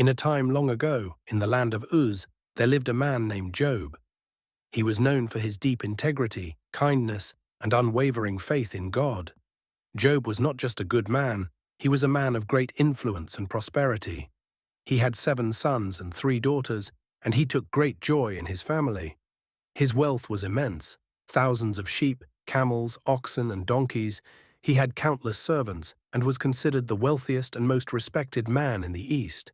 In a time long ago, in the land of Uz, there lived a man named Job. He was known for his deep integrity, kindness, and unwavering faith in God. Job was not just a good man, he was a man of great influence and prosperity. He had 7 sons and 3 daughters, and he took great joy in his family. His wealth was immense: thousands of sheep, camels, oxen, and donkeys. He had countless servants and was considered the wealthiest and most respected man in the East.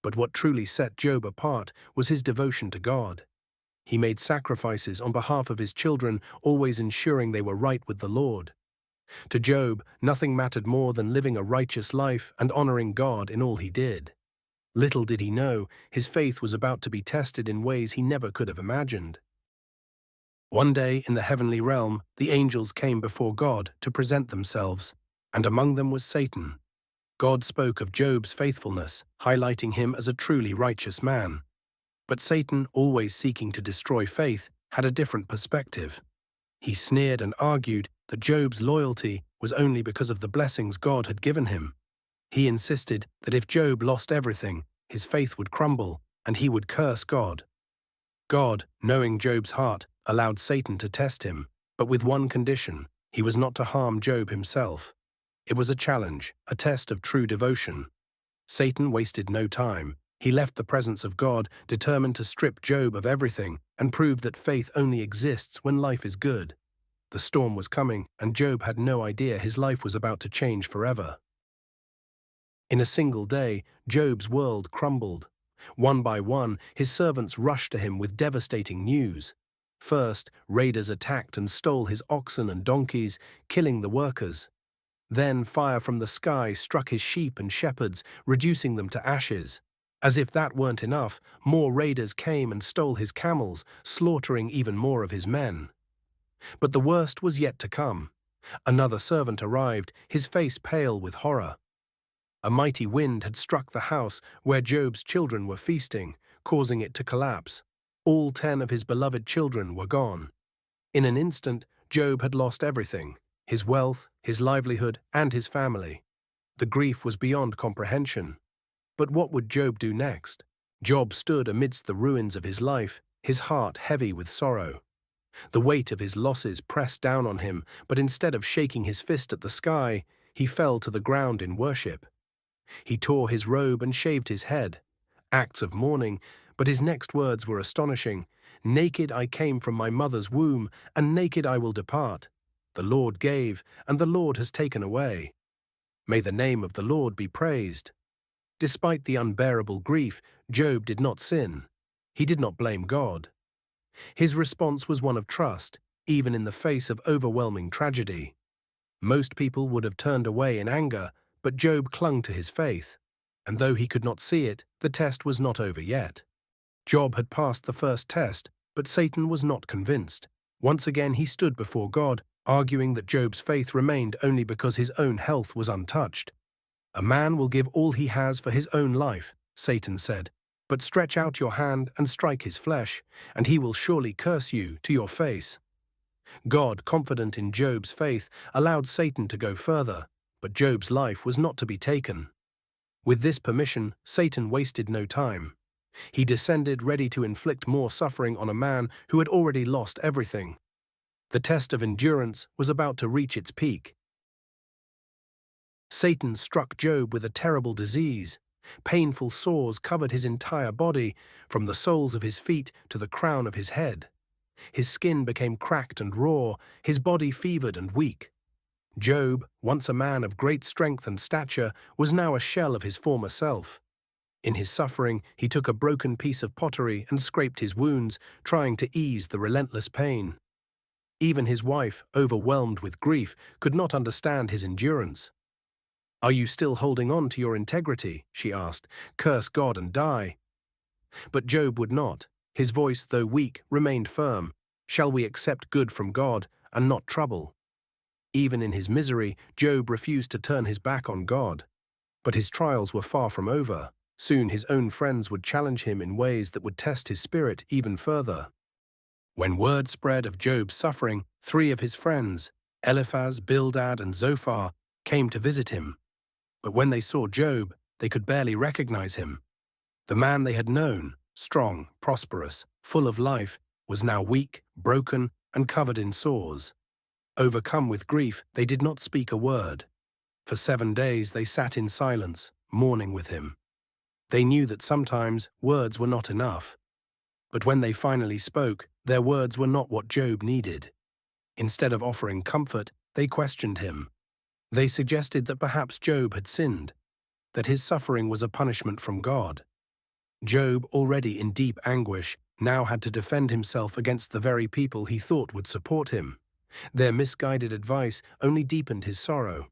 But what truly set Job apart was his devotion to God. He made sacrifices on behalf of his children, always ensuring they were right with the Lord. To Job, nothing mattered more than living a righteous life and honoring God in all he did. Little did he know, his faith was about to be tested in ways he never could have imagined. One day in the heavenly realm, the angels came before God to present themselves, and among them was Satan. God spoke of Job's faithfulness, highlighting him as a truly righteous man. But Satan, always seeking to destroy faith, had a different perspective. He sneered and argued that Job's loyalty was only because of the blessings God had given him. He insisted that if Job lost everything, his faith would crumble and he would curse God. God, knowing Job's heart, allowed Satan to test him, but with one condition: he was not to harm Job himself. It was a challenge, a test of true devotion. Satan wasted no time. He left the presence of God, determined to strip Job of everything and prove that faith only exists when life is good. The storm was coming, and Job had no idea his life was about to change forever. In a single day, Job's world crumbled. One by one, his servants rushed to him with devastating news. First, raiders attacked and stole his oxen and donkeys, killing the workers. Then fire from the sky struck his sheep and shepherds, reducing them to ashes. As if that weren't enough, more raiders came and stole his camels, slaughtering even more of his men. But the worst was yet to come. Another servant arrived, his face pale with horror. A mighty wind had struck the house where Job's children were feasting, causing it to collapse. All 10 of his beloved children were gone. In an instant, Job had lost everything: his wealth, his livelihood, and his family. The grief was beyond comprehension. But what would Job do next? Job stood amidst the ruins of his life, his heart heavy with sorrow. The weight of his losses pressed down on him, but instead of shaking his fist at the sky, he fell to the ground in worship. He tore his robe and shaved his head. Acts of mourning, but his next words were astonishing. "Naked I came from my mother's womb, and naked I will depart. The Lord gave, and the Lord has taken away. May the name of the Lord be praised." Despite the unbearable grief, Job did not sin. He did not blame God. His response was one of trust, even in the face of overwhelming tragedy. Most people would have turned away in anger, but Job clung to his faith. And though he could not see it, the test was not over yet. Job had passed the first test, but Satan was not convinced. Once again he stood before God, arguing that Job's faith remained only because his own health was untouched. "A man will give all he has for his own life," Satan said, "but stretch out your hand and strike his flesh, and he will surely curse you to your face." God, confident in Job's faith, allowed Satan to go further, but Job's life was not to be taken. With this permission, Satan wasted no time. He descended, ready to inflict more suffering on a man who had already lost everything. The test of endurance was about to reach its peak. Satan struck Job with a terrible disease. Painful sores covered his entire body, from the soles of his feet to the crown of his head. His skin became cracked and raw, his body fevered and weak. Job, once a man of great strength and stature, was now a shell of his former self. In his suffering, he took a broken piece of pottery and scraped his wounds, trying to ease the relentless pain. Even his wife, overwhelmed with grief, could not understand his endurance. "Are you still holding on to your integrity?" she asked. "Curse God and die." But Job would not. His voice, though weak, remained firm. "Shall we accept good from God and not trouble?" Even in his misery, Job refused to turn his back on God. But his trials were far from over. Soon his own friends would challenge him in ways that would test his spirit even further. When word spread of Job's suffering, 3 of his friends, Eliphaz, Bildad, and Zophar, came to visit him. But when they saw Job, they could barely recognize him. The man they had known, strong, prosperous, full of life, was now weak, broken, and covered in sores. Overcome with grief, they did not speak a word. For 7 days they sat in silence, mourning with him. They knew that sometimes words were not enough. But when they finally spoke, their words were not what Job needed. Instead of offering comfort, they questioned him. They suggested that perhaps Job had sinned, that his suffering was a punishment from God. Job, already in deep anguish, now had to defend himself against the very people he thought would support him. Their misguided advice only deepened his sorrow.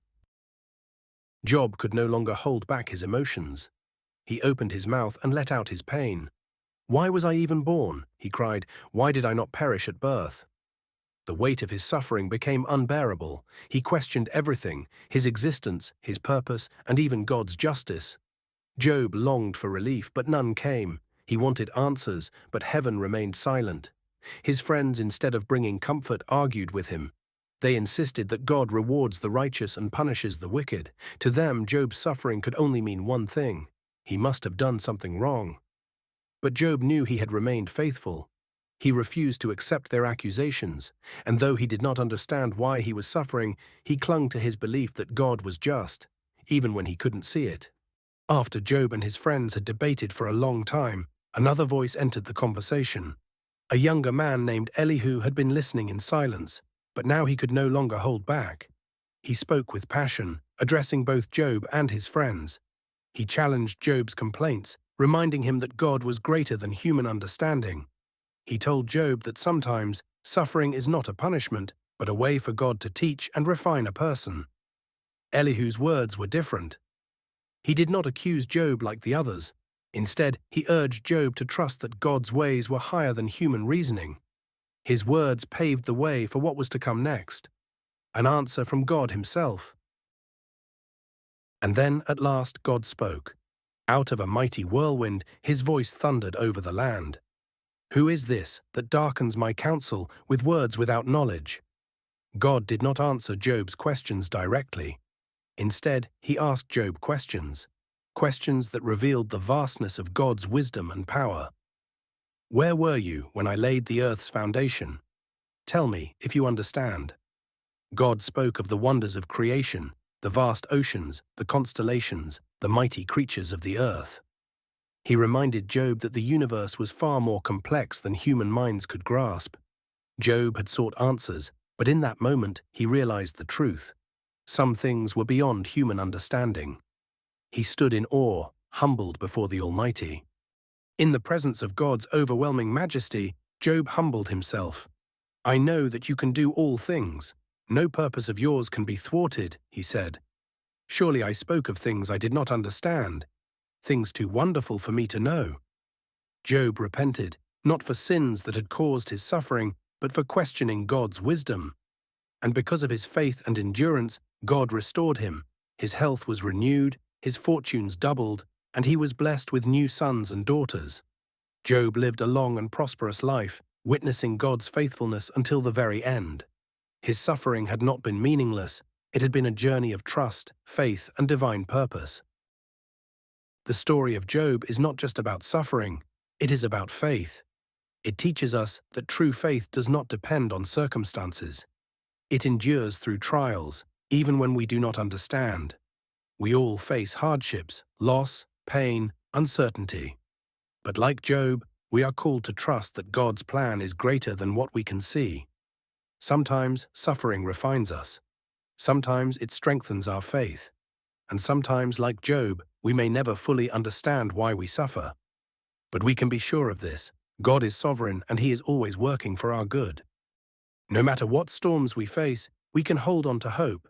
Job could no longer hold back his emotions. He opened his mouth and let out his pain. "Why was I even born?" he cried. "Why did I not perish at birth?" The weight of his suffering became unbearable. He questioned everything, his existence, his purpose, and even God's justice. Job longed for relief, but none came. He wanted answers, but heaven remained silent. His friends, instead of bringing comfort, argued with him. They insisted that God rewards the righteous and punishes the wicked. To them, Job's suffering could only mean one thing: he must have done something wrong. But Job knew he had remained faithful. He refused to accept their accusations, and though he did not understand why he was suffering, he clung to his belief that God was just, even when he couldn't see it. After Job and his friends had debated for a long time, another voice entered the conversation. A younger man named Elihu had been listening in silence, but now he could no longer hold back. He spoke with passion, addressing both Job and his friends. He challenged Job's complaints, reminding him that God was greater than human understanding. He told Job that sometimes suffering is not a punishment, but a way for God to teach and refine a person. Elihu's words were different. He did not accuse Job like the others. Instead, he urged Job to trust that God's ways were higher than human reasoning. His words paved the way for what was to come next, an answer from God himself. And then, at last, God spoke. Out of a mighty whirlwind, his voice thundered over the land. "Who is this that darkens my counsel with words without knowledge?" God did not answer Job's questions directly. Instead, he asked Job questions that revealed the vastness of God's wisdom and power. "Where were you when I laid the earth's foundation? Tell me if you understand." God spoke of the wonders of creation, the vast oceans, the constellations, the mighty creatures of the earth. He reminded Job that the universe was far more complex than human minds could grasp. Job had sought answers, but in that moment he realized the truth. Some things were beyond human understanding. He stood in awe, humbled before the Almighty. In the presence of God's overwhelming majesty, Job humbled himself. "I know that you can do all things. No purpose of yours can be thwarted," he said. "Surely I spoke of things I did not understand, things too wonderful for me to know." Job repented, not for sins that had caused his suffering, but for questioning God's wisdom. And because of his faith and endurance, God restored him. His health was renewed, his fortunes doubled, and he was blessed with new sons and daughters. Job lived a long and prosperous life, witnessing God's faithfulness until the very end. His suffering had not been meaningless. It had been a journey of trust, faith, and divine purpose. The story of Job is not just about suffering, it is about faith. It teaches us that true faith does not depend on circumstances. It endures through trials, even when we do not understand. We all face hardships, loss, pain, uncertainty. But like Job, we are called to trust that God's plan is greater than what we can see. Sometimes suffering refines us. Sometimes it strengthens our faith. And sometimes, like Job, we may never fully understand why we suffer. But we can be sure of this: God is sovereign and He is always working for our good. No matter what storms we face, we can hold on to hope.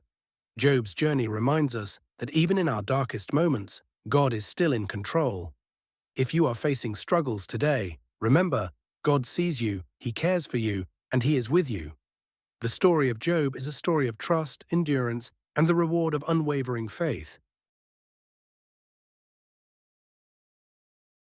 Job's journey reminds us that even in our darkest moments, God is still in control. If you are facing struggles today, remember, God sees you, He cares for you, and He is with you. The story of Job is a story of trust, endurance, and the reward of unwavering faith.